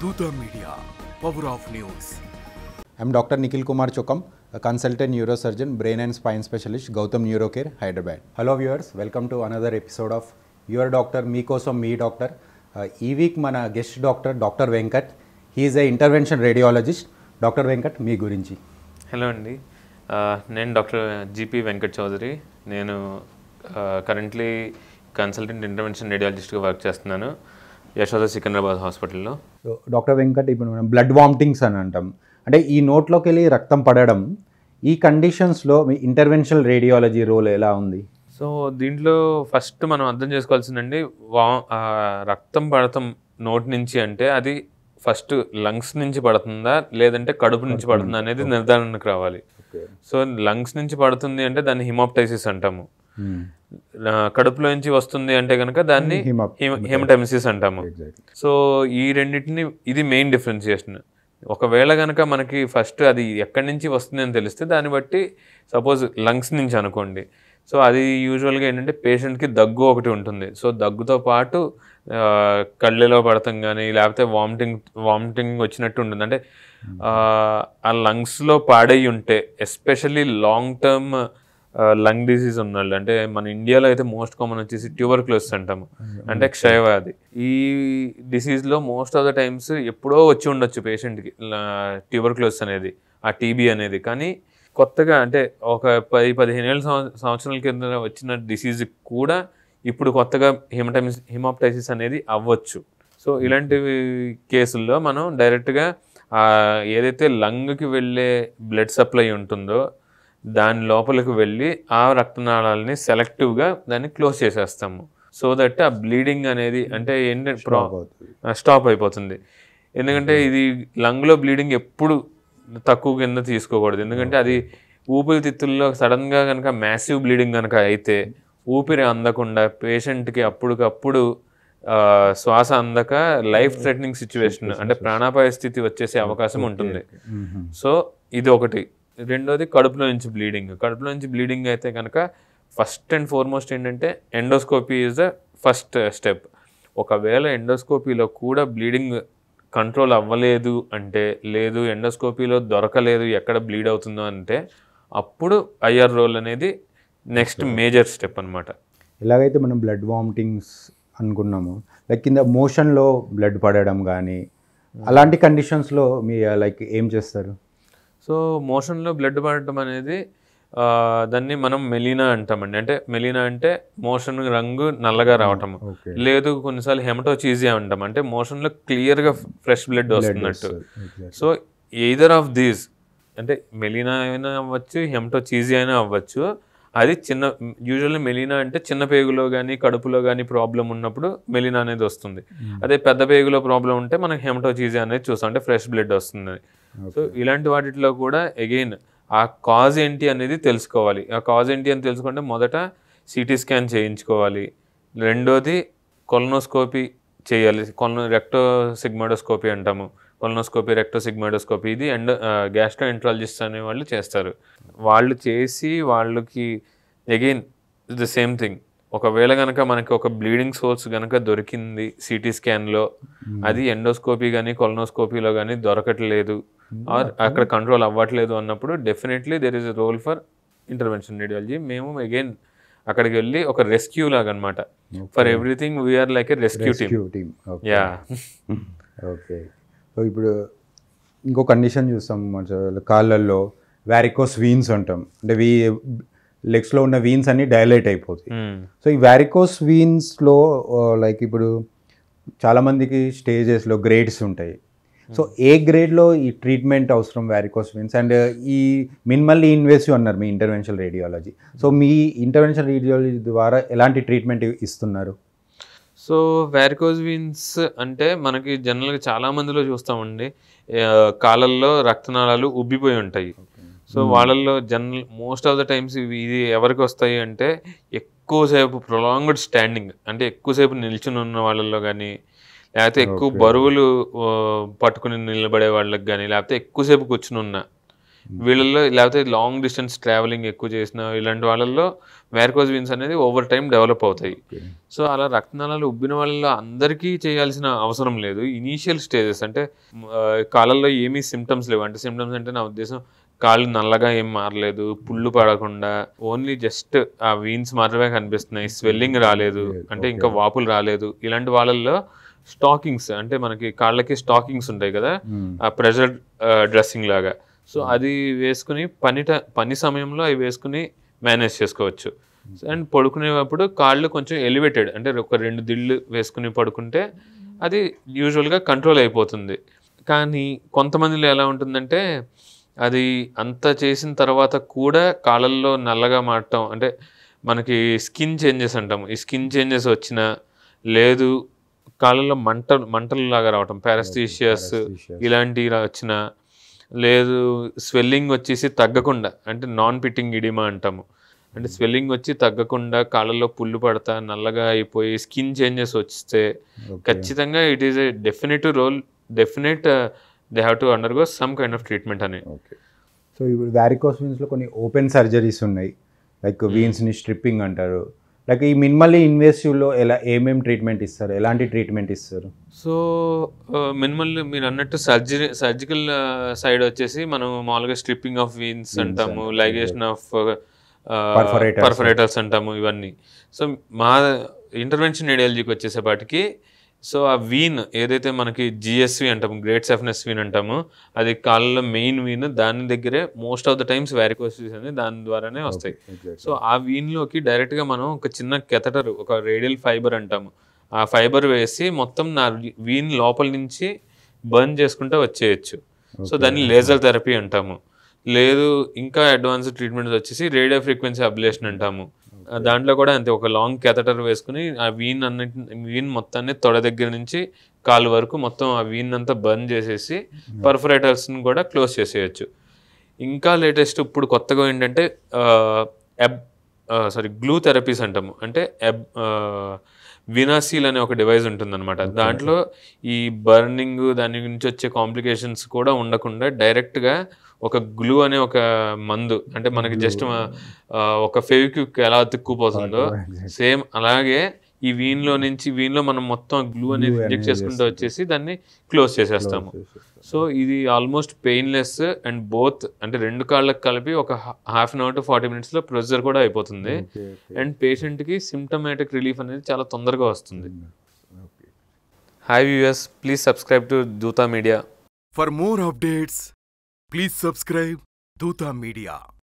Dutta Media, Power of News. I'm Dr. Nikhil Kumar Chokam, a consultant neurosurgeon, brain and spine specialist, Gautam Neurocare, Hyderabad. Hello viewers, welcome to another episode of Your Doctor, Meekosam Me Doctor. Ee week mana guest doctor, Dr. Venkat. He is a intervention radiologist. Dr. Venkat, మీ గురించి. Hello అండి, నేను doctor GP Venkat Chowdary. నేను currently consultant intervention రేడియాలజిస్ట్గా work చేస్తున్నాను యశోద సికింద్రాబాద్ హాస్పిటల్లో. So doctor Venkat, ఇప్పుడు మనం blood vomitings అని అంటాం, అంటే ఈ నోట్లోకి వెళ్ళి రక్తం పడడం, ఈ కండిషన్స్లో మీ ఇంటర్వెన్షనల్ రేడియాలజీ రోల్ ఎలా ఉంది? సో దీంట్లో ఫస్ట్ మనం అర్థం చేసుకోవాల్సిందండి, రక్తం పడతాం నోటి నుంచి అంటే అది ఫస్ట్ లంగ్స్ నుంచి పడుతుందా లేదంటే కడుపు నుంచి పడుతుందా అనేది నిర్ధారణకు రావాలి. సో లంగ్స్ నుంచి పడుతుంది అంటే దాన్ని హిమోప్టైసిస్ అంటాము. కడుపులో నుంచి వస్తుంది అంటే కనుక దాన్ని హెమటెమిసిస్ అంటాము. సో ఈ రెండింటిని ఇది మెయిన్ డిఫరెన్సియేషన్. ఒకవేళ కనుక మనకి ఫస్ట్ అది ఎక్కడి నుంచి వస్తుంది అని తెలిస్తే దాన్ని బట్టి, సపోజ్ లంగ్స్ నుంచి అనుకోండి, సో అది యూజువల్గా ఏంటంటే పేషెంట్కి దగ్గు ఒకటి ఉంటుంది. సో దగ్గుతో పాటు కళ్ళలో పడతాం కానీ లేకపోతే వామిటింగ్ వచ్చినట్టు ఉంటుంది. అంటే ఆ లంగ్స్లో పాడై ఉంటే, especially long term lung disease ఉన్నాళ్ళు, అంటే మన ఇండియాలో అయితే మోస్ట్ కామన్ వచ్చేసి ట్యూబర్క్లోసిస్ అంటాము, అంటే క్షయవ్యాధి. ఈ డిసీజ్లో మోస్ట్ ఆఫ్ ద టైమ్స్ ఎప్పుడో వచ్చి ఉండొచ్చు పేషెంట్కి ట్యూబర్క్లోసిస్ అనేది, ఆ టీబీ అనేది. కానీ కొత్తగా అంటే ఒక 10-15 సంవత్సరాల కింద వచ్చిన డిసీజ్ కూడా ఇప్పుడు కొత్తగా హిమోప్టైసిస్ అనేది అవ్వచ్చు. సో ఇలాంటి కేసుల్లో మనం డైరెక్ట్గా ఏదైతే లంగ్కి వెళ్ళే బ్లడ్ సప్లై ఉంటుందో దాని లోపలికి వెళ్ళి ఆ రక్తనాళాలని సెలెక్టివ్గా దాన్ని క్లోజ్ చేసేస్తాము. సో దట్ ఆ బ్లీడింగ్ అనేది అంటే ఏంటంటే స్టాప్ అయిపోతుంది. ఎందుకంటే ఇది లంగ్లో బ్లీడింగ్ ఎప్పుడు తక్కువ కింద తీసుకోకూడదు. ఎందుకంటే అది ఊపిరితిత్తుల్లో సడన్గా కనుక మ్యాసివ్ బ్లీడింగ్ కనుక అయితే ఊపిరి అందకుండా పేషెంట్కి అప్పటికప్పుడు శ్వాస అందక లైఫ్ థ్రెటనింగ్ సిచ్యువేషన్, అంటే ప్రాణాపాయ స్థితి వచ్చేసే అవకాశం ఉంటుంది. సో ఇది ఒకటి. రెండోది కడుపులో నుంచి బ్లీడింగ్. కడుపులో నుంచి బ్లీడింగ్ అయితే కనుక ఫస్ట్ అండ్ ఫార్మోస్ట్ ఏంటంటే endoscopy is the first step. ఒకవేళ ఎండోస్కోపీలో కూడా బ్లీడింగ్ కంట్రోల్ అవ్వలేదు అంటే, లేదు ఎండోస్కోపీలో దొరకలేదు ఎక్కడ బ్లీడ్ అవుతుందో అంటే, అప్పుడు ఐఆర్ రోల్ అనేది నెక్స్ట్ మేజర్ స్టెప్ అనమాట. ఎలాగైతే మనం బ్లడ్ వామిటింగ్స్ అనుకున్నాము, లైక్ కింద మోషన్లో బ్లడ్ పడడం కానీ అలాంటి కండిషన్స్లో మీ లైక్ ఏం చేస్తారు? సో మోషన్లో బ్లడ్ పడటం అనేది దాన్ని మనం మెలీనా అంటామండి. అంటే మెలీనా అంటే మోషన్ రంగు నల్లగా రావటము, లేదు కొన్నిసార్లు హెమటోచీజియా అంటాం, అంటే మోషన్లో క్లియర్గా ఫ్రెష్ బ్లడ్ వస్తున్నట్టు. సో ఎయిదర్ ఆఫ్ దీస్, అంటే మెలీనా అయినా అవ్వచ్చు, హెమటోచీజియా అయినా అవ్వచ్చు. అది యూజువల్లీ మెలీనా అంటే చిన్న పేగులో కానీ కడుపులో కానీ ప్రాబ్లం ఉన్నప్పుడు మెలీనా అనేది వస్తుంది. అదే పెద్ద పేగులో ప్రాబ్లం ఉంటే మనకి హెమటోచీజియా అనేది చూస్తాం, అంటే ఫ్రెష్ బ్లడ్ వస్తుంది. సో ఇలాంటి వాటిలో కూడా అగైన్ ఆ కాజ్ ఏంటి అనేది తెలుసుకోవాలి. ఆ కాజ్ ఏంటి అని తెలుసుకుంటే మొదట సిటీ స్కాన్ చేయించుకోవాలి. రెండోది కొలనోస్కోపీ చేయాలి. రెక్టోసిగ్మాడోస్కోపీ అంటాము, కొలనోస్కోపీ, రెక్టోసిగ్మాడోస్కోపీ. ఇది గ్యాస్ట్రోఎంట్రాలజిస్ట్ అనే వాళ్ళు చేస్తారు. వాళ్ళు చేసి వాళ్ళకి అగైన్ ద సేమ్ థింగ్. ఒకవేళ కనుక మనకి ఒక బ్లీడింగ్ సోర్స్ కనుక దొరికింది సిటీ స్కాన్లో, అది ఎండోస్కోపీ కానీ కొలనోస్కోపీలో కానీ దొరకట్లేదు, ఆర్ అక్కడ కంట్రోల్ అవ్వట్లేదు అన్నప్పుడు definitely there is a role for intervention radiology. మేము అగైన్ అక్కడికి వెళ్ళి ఒక రెస్క్యూ లాగా అనమాట. For everything we are like a rescue team. Yeah. Okay. So ఇప్పుడు ఇంకో కండిషన్ చూస్తాం, కాళ్ళల్లో వారికోస్ వీన్స్ అంటాం, అంటే లెగ్స్లో ఉన్న వీన్స్ అన్ని డైలైట్ అయిపోతాయి. సో ఈ వారికోస్ వీన్స్లో లైక్ ఇప్పుడు చాలామందికి స్టేజెస్లో గ్రేడ్స్ ఉంటాయి. సో ఏ గ్రేడ్లో ఈ ట్రీట్మెంట్ అవసరం వారికోస్ వీన్స్? అండ్ ఈ మినిమల్లీ ఇన్వేసివ్ అన్నారు మీ ఇంటర్వెన్షనల్ రేడియాలజీ. సో మీ ఇంటర్వెన్షనల్ రేడియాలజీ ద్వారా ఎలాంటి ట్రీట్మెంట్ ఇస్తున్నారు? సో వారికోస్ వీన్స్ అంటే మనకి జనరల్గా చాలా మందిలో చూస్తామండి, కాళ్ళల్లో రక్తనాళాలు ఉబ్బిపోయి ఉంటాయి. సో వాళ్ళల్లో మోస్ట్ ఆఫ్ ద టైమ్స్ ఇది ఎవరికి వస్తాయి అంటే ఎక్కువసేపు ప్రొలాంగ్డ్ స్టాండింగ్, అంటే ఎక్కువసేపు నిల్చుని ఉన్న వాళ్ళల్లో కానీ, లేకపోతే ఎక్కువ బరువులు పట్టుకుని నిలబడే వాళ్ళకి కానీ, లేకపోతే ఎక్కువసేపు కూర్చుని ఉన్న వీళ్ళల్లో లేకపోతే లాంగ్ డిస్టెన్స్ ట్రావెలింగ్ ఎక్కువ చేసిన ఇలాంటి వాళ్ళల్లో వ్యారికోజ్ వీన్స్ అనేది ఓవర్ టైం డెవలప్ అవుతాయి. సో అలా రక్తనాళాలు ఉబ్బిన వాళ్ళలో అందరికీ చేయాల్సిన అవసరం లేదు. ఇనీషియల్ స్టేజెస్ అంటే కాళ్ళల్లో ఏమీ సిమ్టమ్స్ లేవు. అంటే సిమ్టమ్స్ అంటే నా ఉద్దేశం కాళ్ళు నల్లగా ఏం మారలేదు, పుళ్ళు పడకుండా, ఓన్లీ జస్ట్ ఆ వీన్స్ మాత్రమే కనిపిస్తున్నాయి, స్వెల్లింగ్ రాలేదు, అంటే ఇంకా వాపులు రాలేదు. ఇలాంటి వాళ్ళల్లో స్టాకింగ్స్ అంటే మనకి కాళ్ళకి స్టాకింగ్స్ ఉంటాయి కదా, ఆ ప్రెషర్ డ్రెస్సింగ్ లాగా. సో అది వేసుకుని పని సమయంలో అవి వేసుకుని మేనేజ్ చేసుకోవచ్చు. అండ్ పడుకునేటప్పుడు కాళ్ళు కొంచెం ఎలివేటెడ్ అంటే ఒక 2 దిళ్ళు వేసుకుని పడుకుంటే అది యూజువల్గా కంట్రోల్ అయిపోతుంది. కానీ కొంతమందిలో ఎలా ఉంటుందంటే అది అంత చేసిన తర్వాత కూడా కాళ్ళల్లో నల్లగా మారటం, అంటే మనకి స్కిన్ చేంజెస్ అంటాము, ఈ స్కిన్ చేంజెస్ వచ్చినా, లేదు కాళ్ళలో మంటలు లాగా రావటం, పారాస్థీషియాస్ ఇలాంటివి వచ్చినా, లేదు స్వెల్లింగ్ వచ్చేసి తగ్గకుండా, అంటే నాన్ పిట్టింగ్ ఇడిమా అంటాము, అంటే స్వెల్లింగ్ వచ్చి తగ్గకుండా కాళ్ళలో పుళ్ళు పడతా నల్లగా అయిపోయి స్కిన్ చేంజెస్ వస్తే ఖచ్చితంగా it is a definite they have to undergo some kind of treatment అని. ఓకే. సో ఇప్పుడు వ్యారికోస్ వీన్స్లో కొన్ని ఓపెన్ సర్జరీస్ ఉన్నాయి, లైక్ వీన్స్ని స్ట్రిప్పింగ్ అంటారు. లైక్ ఈ మినిమల్లీ ఇన్వేసివ్లో ఏమేమి ట్రీట్మెంట్ ఇస్తారు, ఎలాంటి ట్రీట్మెంట్ ఇస్తారు? సో మినిమల్ మీరు అన్నట్టు సర్జికల్ సైడ్ వచ్చేసి మనం మామూలుగా స్ట్రిప్పింగ్ ఆఫ్ వీన్స్ అంటాము, లైగేషన్ ఆఫ్ పర్ఫరేటర్స్ అంటాము ఇవన్నీ. సో మా ఇంటర్వెన్షన్ రేడియాలజీకి వచ్చేసేపాటికి సో ఆ వీన్ ఏదైతే మనకి జిఎస్వి అంటాము, గ్రేట్ సఫ్నెస్ వీన్ అంటాము, అది కాళ్ళలో మెయిన్ వీన్, దాని దగ్గరే మోస్ట్ ఆఫ్ ద టైమ్స్ వ్యారికోసిస్ అనేది దాని ద్వారానే వస్తాయి. సో ఆ వీన్లోకి డైరెక్ట్గా మనం ఒక చిన్న కెథటర్, ఒక రేడియల్ ఫైబర్ అంటాము, ఆ ఫైబర్ వేసి మొత్తం నా వీన్ లోపల నుంచి బర్న్ చేసుకుంటూ వచ్చేయచ్చు. సో దాన్ని లేజర్ థెరపీ అంటాము. లేదు ఇంకా అడ్వాన్స్డ్ ట్రీట్మెంట్స్ వచ్చేసి రేడియో ఫ్రీక్వెన్సీ అబ్లేషన్ అంటాము. దాంట్లో కూడా అంతే, ఒక లాంగ్ కెథటర్ వేసుకుని ఆ వీన్ మొత్తాన్ని తొడ దగ్గర నుంచి కాలు వరకు మొత్తం ఆ వీన్ అంతా బర్న్ చేసేసి పర్ఫరేటర్స్ని కూడా క్లోజ్ చేసేయచ్చు. ఇంకా లేటెస్ట్ ఇప్పుడు కొత్తగా ఏంటంటే గ్లూ థెరపీస్ అంటాము. అంటే వినాసీల్ అనే ఒక డివైస్ ఉంటుందన్నమాట. దాంట్లో ఈ బర్నింగ్ దాని నుంచి వచ్చే కాంప్లికేషన్స్ కూడా ఉండకుండా డైరెక్ట్గా ఒక గ్లూ అనే ఒక మందు, అంటే మనకి జస్ట్ ఒక ఫెవిక్విక్ ఎలా అతుక్కుపోతుందో సేమ్ అలాగే ఈ వీన్లో మనం మొత్తం గ్లూ అనేది ఇంజెక్ట్ చేసుకుంటూ వచ్చేసి దాన్ని క్లోజ్ చేసేస్తాము. సో ఇది ఆల్మోస్ట్ పెయిన్లెస్ అండ్ బోత్, అంటే 2 కాళ్ళకి కలిపి ఒక ½ అవర్ టు 40 minutesలో ప్రొసీజర్ కూడా అయిపోతుంది. అండ్ పేషెంట్కి సిమ్టమాటిక్ రిలీఫ్ అనేది చాలా తొందరగా వస్తుంది. Hi viewers, please subscribe to Dootha media. For more updates, please subscribe Doota Media.